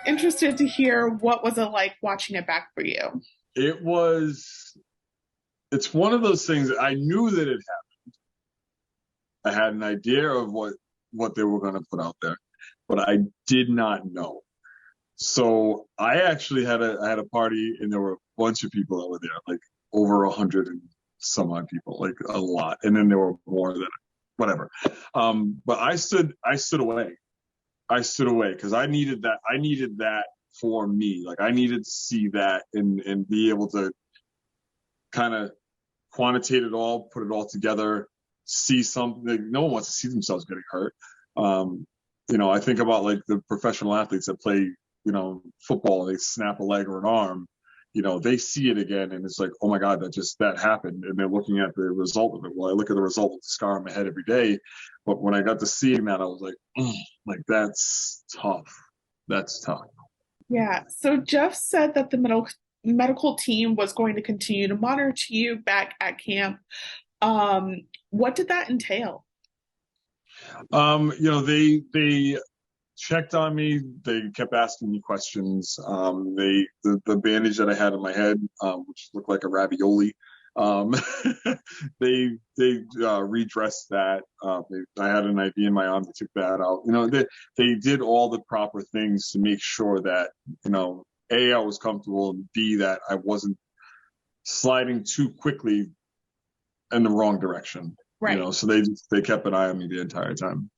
interested to hear what was it like watching it back for you. It's one of those things. I knew that it happened. I had an idea of what they were going to put out there, but I did not know. So I actually I had a party, and there were a bunch of people that were there, like over 100 and some odd people, like a lot. And then there were more than whatever. But I stood away. I stood away because I needed that. I needed that for me. Like I needed to see that and be able to kind of quantitate it all, put it all together, see something. Like, no one wants to see themselves getting hurt. I think about like the professional athletes that play, football, they snap a leg or an arm, they see it again and it's like, oh my God, that happened. And they're looking at the result of it. Well, I look at the result of the scar on my head every day. But when I got to seeing that, I was like, like that's tough. That's tough. Yeah. So Jeff said that the medical team was going to continue to monitor you back at camp. What did that entail? They checked on me. They kept asking me questions. The bandage that I had on my head, which looked like a ravioli, they redressed that. I had an IV in my arm. They took that out. They did all the proper things to make sure that A, I was comfortable, and B, that I wasn't sliding too quickly in the wrong direction. Right. So they kept an eye on me the entire time.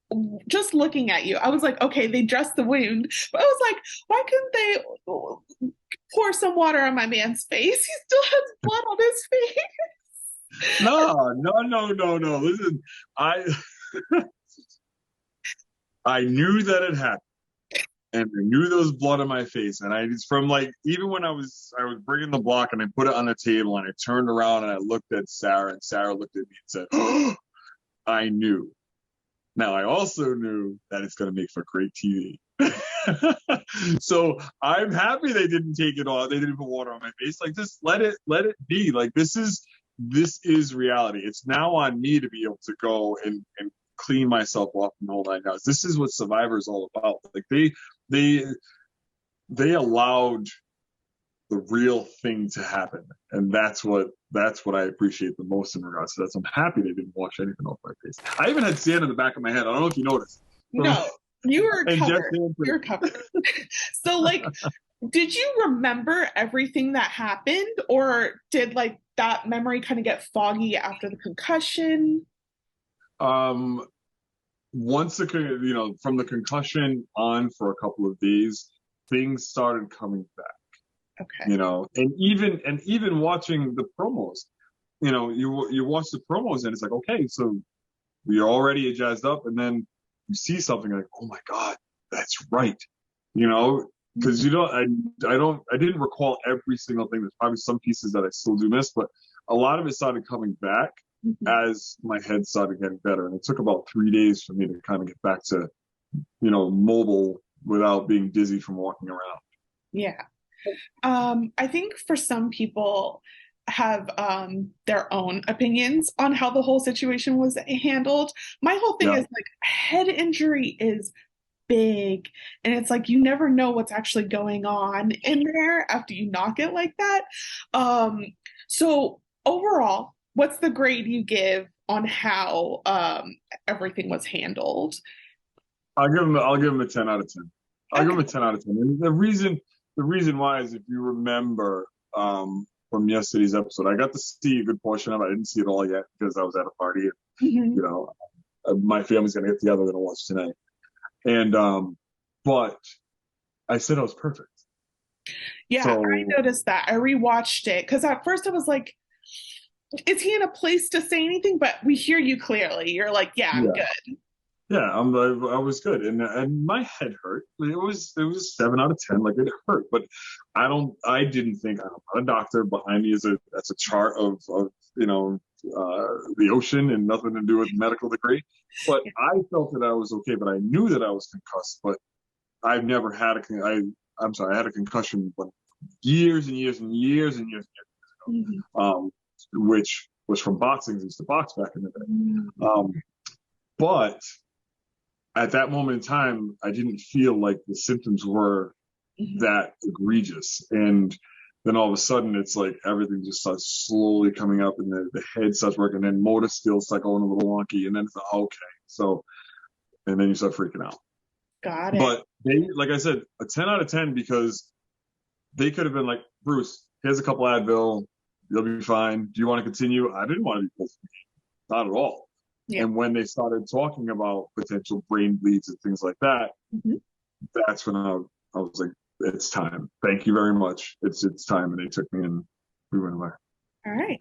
Just looking at you, I was like, okay, they dressed the wound, but I was like, why couldn't they pour some water on my man's face? He still has blood on his face. No. Listen, I knew that it happened, and I knew there was blood on my face, and I just from like even when I was bringing the block and I put it on the table and I turned around and I looked at Sarah and Sarah looked at me and said, oh, I knew. Now, I also knew that it's going to make for great TV. So I'm happy they didn't take it off. They didn't put water on my face. Like, just let it be. Like, this is reality. It's now on me to be able to go and clean myself off from the whole nine yards. This is what Survivor is all about. Like, they allowed the real thing to happen, and that's what I appreciate the most in regards to that. So I'm happy they didn't wash anything off my face. I even had sand in the back of my head. I don't know if you noticed. No, you were covered. You're covered. So, like, did you remember everything that happened, or did like that memory kind of get foggy after the concussion? Once from the concussion on for a couple of days, things started coming back. Okay. And even watching the promos, you watch the promos and it's like, okay, so we're already jazzed up, and then you see something like, oh my God, that's right. Because I didn't recall every single thing. There's probably some pieces that I still do miss, but a lot of it started coming back as my head started getting better. And it took about 3 days for me to kind of get back to, mobile without being dizzy from walking around. Yeah. I think for some people have their own opinions on how the whole situation was handled. My whole thing is like head injury is big, and it's like you never know what's actually going on in there after you knock it like that. So overall, what's the grade you give on how everything was handled? I'll give him a 10 out of 10. I'll give him a 10 out of 10. And the reason why is, if you remember from yesterday's episode, I got to see a good portion of it. I didn't see it all yet because I was at a party. And, my family's going to get together. We're going to watch tonight. And but I said I was perfect. Yeah, so, I noticed that. I rewatched it because at first I was like, is he in a place to say anything? But we hear you clearly. You're like, yeah, I'm good. Yeah, I was good, and my head hurt. It was 7 out of 10. Like, it hurt, but I didn't think, I'm not a doctor. Behind me that's a chart of the ocean and nothing to do with medical degree. But I felt that I was okay, but I knew that I was concussed. But I've never had I had a concussion years and years and years and years ago, which was from boxing. I used to box back in the day. But at that moment in time, I didn't feel like the symptoms were Mhm. that egregious. And then all of a sudden it's like everything just starts slowly coming up and the head starts working and motor skills start going a little wonky and then it's like, okay. So, and then you start freaking out. Got it. But they, like I said, a 10 out of 10 because they could have been like, Bruce, here's a couple Advil. You'll be fine. Do you want to continue? I didn't want to be pulled from the game. Not at all. Yeah. And when they started talking about potential brain bleeds and things like that, Mhm. that's when I was like, it's time. Thank you very much. It's time. And they took me and we went away. All right.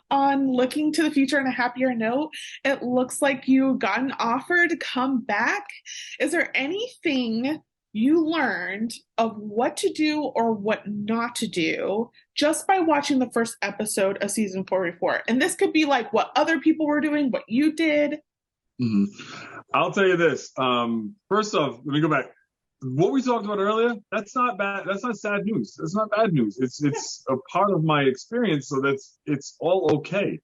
On looking to the future on a happier note, it looks like you got an offer to come back. Is there anything you learned of what to do or what not to do just by watching the first episode of season 44? And this could be like what other people were doing, what you did. Mm-hmm. I'll tell you this. First off, let me go back. What we talked about earlier, that's not bad. That's not sad news. That's not bad news. It's a part of my experience, so it's all okay.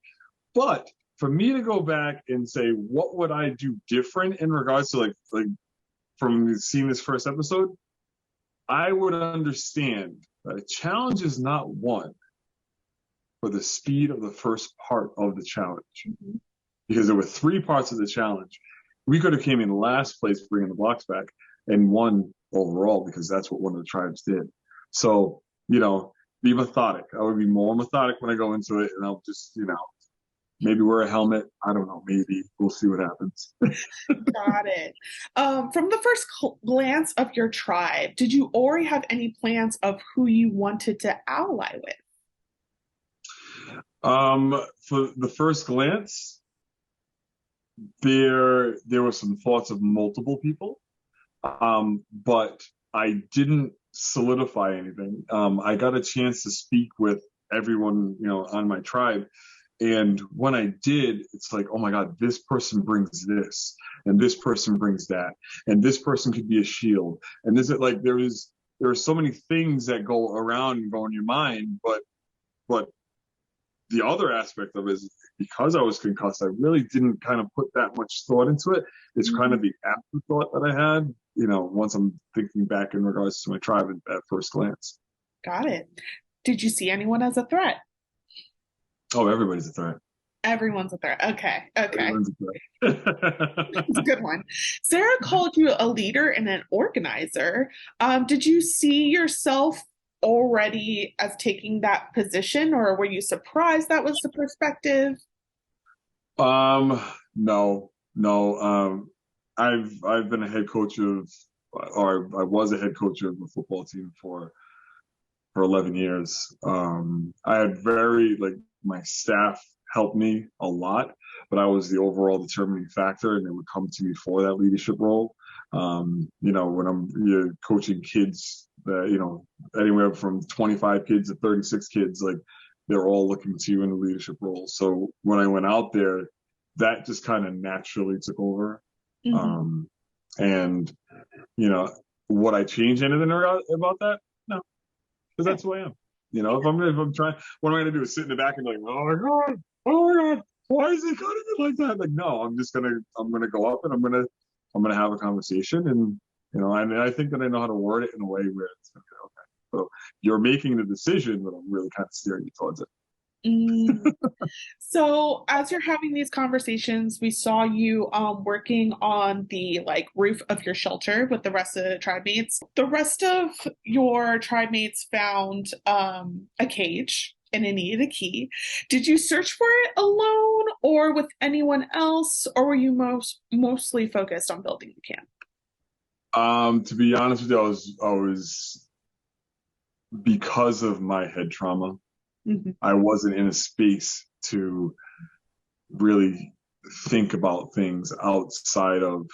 But for me to go back and say what would I do different in regards to like from seeing this first episode, I would understand that a challenge is not won for the speed of the first part of the challenge. Mhm. Because there were three parts of the challenge. We could have came in last place bringing the blocks back and won overall because that's what one of the tribes did. So, be methodic. I would be more methodic when I go into it and I'll just, maybe wear a helmet. I don't know. Maybe we'll see what happens. Got it. From the first glance of your tribe, did you already have any plans of who you wanted to ally with? For the first glance, there were some thoughts of multiple people, but I didn't solidify anything. I got a chance to speak with everyone, on my tribe. And when I did, it's like, oh my God, this person brings this, and this person brings that, and this person could be a shield. And this is like there are so many things that go around and go in your mind, but the other aspect of it is because I was concussed, I really didn't kind of put that much thought into it. It's kind of the afterthought that I had, once I'm thinking back in regards to my tribe at first glance. Got it. Did you see anyone as a threat? Oh, everybody's a threat. Everyone's a threat. Okay. Okay. Everyone's a threat. It's a good one. Sarah called you a leader and an organizer. Did you see yourself already as taking that position, or were you surprised that was the perspective? No, no. I've been a head coach or I was a head coach of the football team for 11 years. I had my staff helped me a lot, but I was the overall determining factor and they would come to me for that leadership role. When you're coaching kids that, anywhere from 25 kids to 36 kids, like they're all looking to you in the leadership role. So when I went out there, that just kind of naturally took over. Mhm. And, would I change anything about that? No, because that's who I am. If I'm trying, what am I gonna do? Is sit in the back and be like, oh my god, why is he cutting it like that? Like, no, I'm gonna go up and I'm gonna have a conversation, and I think that I know how to word it in a way where it's okay. So you're making the decision, but I'm really kind of steering you towards it. Mm. So as you're having these conversations, we saw you working on the roof of your shelter with the rest of the tribe mates. The rest of your tribe mates found a cage and it needed a key. Did you search for it alone or with anyone else, or were you mostly focused on building the camp? To be honest with you, I was because of my head trauma, Mhm. I wasn't in a space to really think about things outside of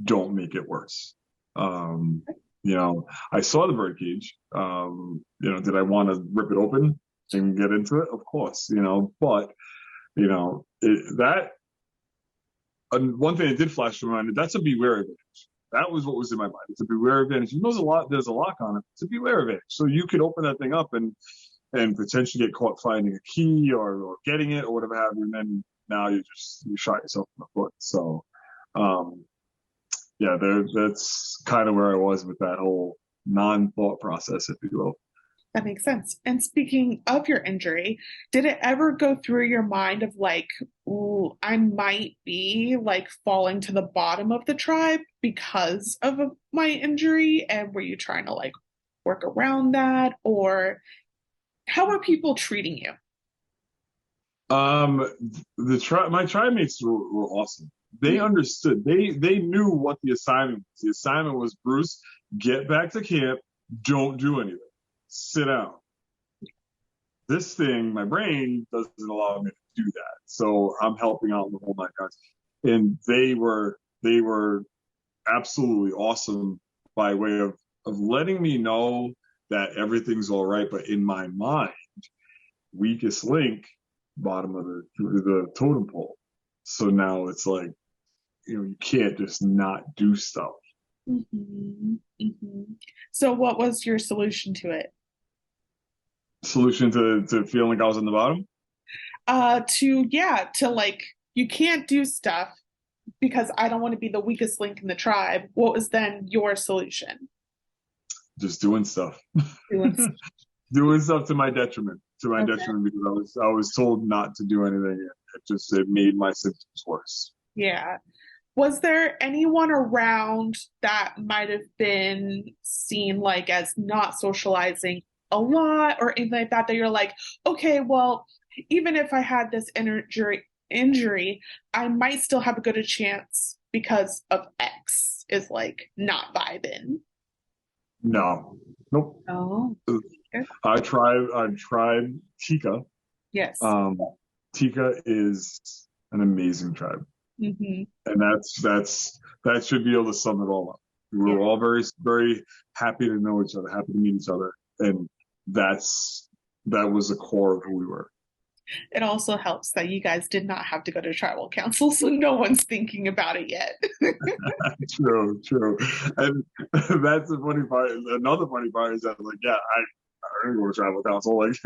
don't make it worse. I saw the birdcage. Did I want to rip it open and get into it? Of course, but that one thing that did flash through my mind, that's a beware advantage. That was what was in my mind. It's a beware advantage. There's a lock on it. It's a beware advantage. So you could open that thing up and potentially get caught finding a key or getting it or whatever have you, and then now you shot yourself in the foot. So, yeah, that's kind of where I was with that whole non-thought process, if you will. That makes sense. And speaking of your injury, did it ever go through your mind of like, ooh, I might be like falling to the bottom of the tribe because of my injury? And were you trying to like work around that? Or how are people treating you? Um, my tribe mates were awesome. They Mhm. understood. They knew what the assignment was. The assignment was, Bruce, get back to camp. Don't do anything. Sit down. This thing, my brain doesn't allow me to do that. So I'm helping out in the whole nine yards. And they were absolutely awesome by way of letting me know that everything's all right. But in my mind, weakest link, bottom of the totem pole. So now it's like, you can't just not do stuff. Mhm, mhm. So what was your solution to it? Solution to feeling like I was on the bottom? To like you can't do stuff because I don't want to be the weakest link in the tribe. What was then your solution? Just doing stuff. Doing Doing stuff to my detriment. To my okay. detriment, because I was told not to do anything. It made my symptoms worse. Yeah. Was there anyone around that might have been seen like as not socializing a lot or anything like that that you're like, okay, well, even if I had this injury, I might still have a good a chance because of X is like not vibing. No. Nope. Oh, okay. I tried Tika. Yes. Um, Tika is an amazing tribe. Hmm. And that should be able to sum it all up. We Yeah. were all very, very happy to know each other, happy to meet each other. And that was the core of who we were. It also helps that you guys did not have to go to tribal council, so no one's thinking about it yet. True, true. And that's the funny part. Another funny part is that, like, yeah, I didn't go to tribal council. Like,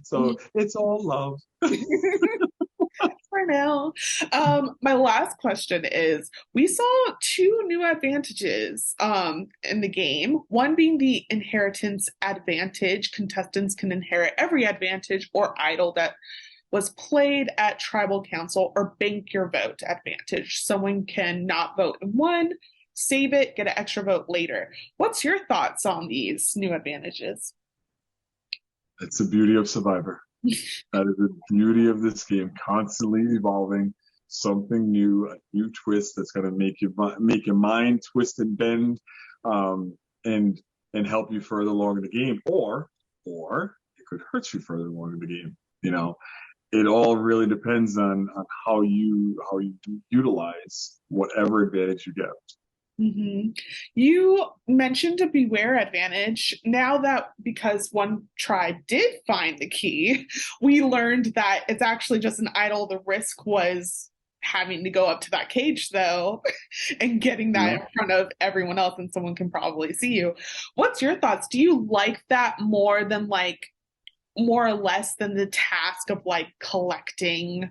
so it's all love. For now. My last question is we saw two new advantages in the game. One being the inheritance advantage. Contestants can inherit every advantage or idol that was played at tribal council or bank your vote advantage. Someone can not vote in one, save it, get an extra vote later. What's your thoughts on these new advantages? It's the beauty of Survivor. That is the beauty of this game, constantly evolving, something new, a new twist that's going to make your mind twist and bend, um, and and help you further along in the game, or it could hurt you further along in the game. You know, it all really depends on how you utilize whatever advantage you get. Hmm. You mentioned a beware advantage. Now that because one tribe did find the key, we learned that it's actually just an idol. The risk was having to go up to that cage, though, and getting You that know, in front of everyone else, and someone can probably see you. What's your thoughts? Do you like that more than like more or less than the task of like collecting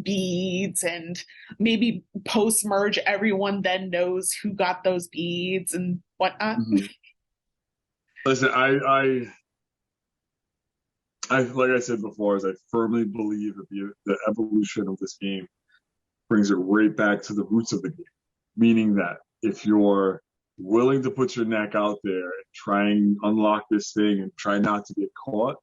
beads and maybe post merge everyone then knows who got those beads and whatnot? mm-hmm. Listen, I like I said before, is I firmly believe that the evolution of this game brings it right back to the roots of the game. Meaning that if you're willing to put your neck out there and try and unlock this thing and try not to get caught,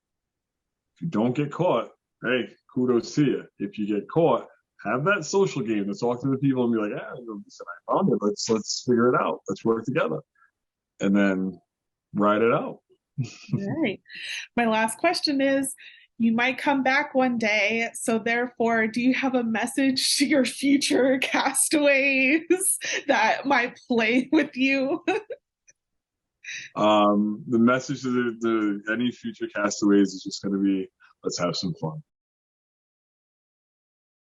if you don't get caught, hey, kudos to you. If you get caught, have that social game to talk to the people and be like, yeah, listen, I found it. Let's figure it out. Let's work together, and then ride it out. All right. My last question is you might come back one day. So, therefore, do you have a message to your future castaways that might play with you? The message to any future castaways is just going to be, let's have some fun.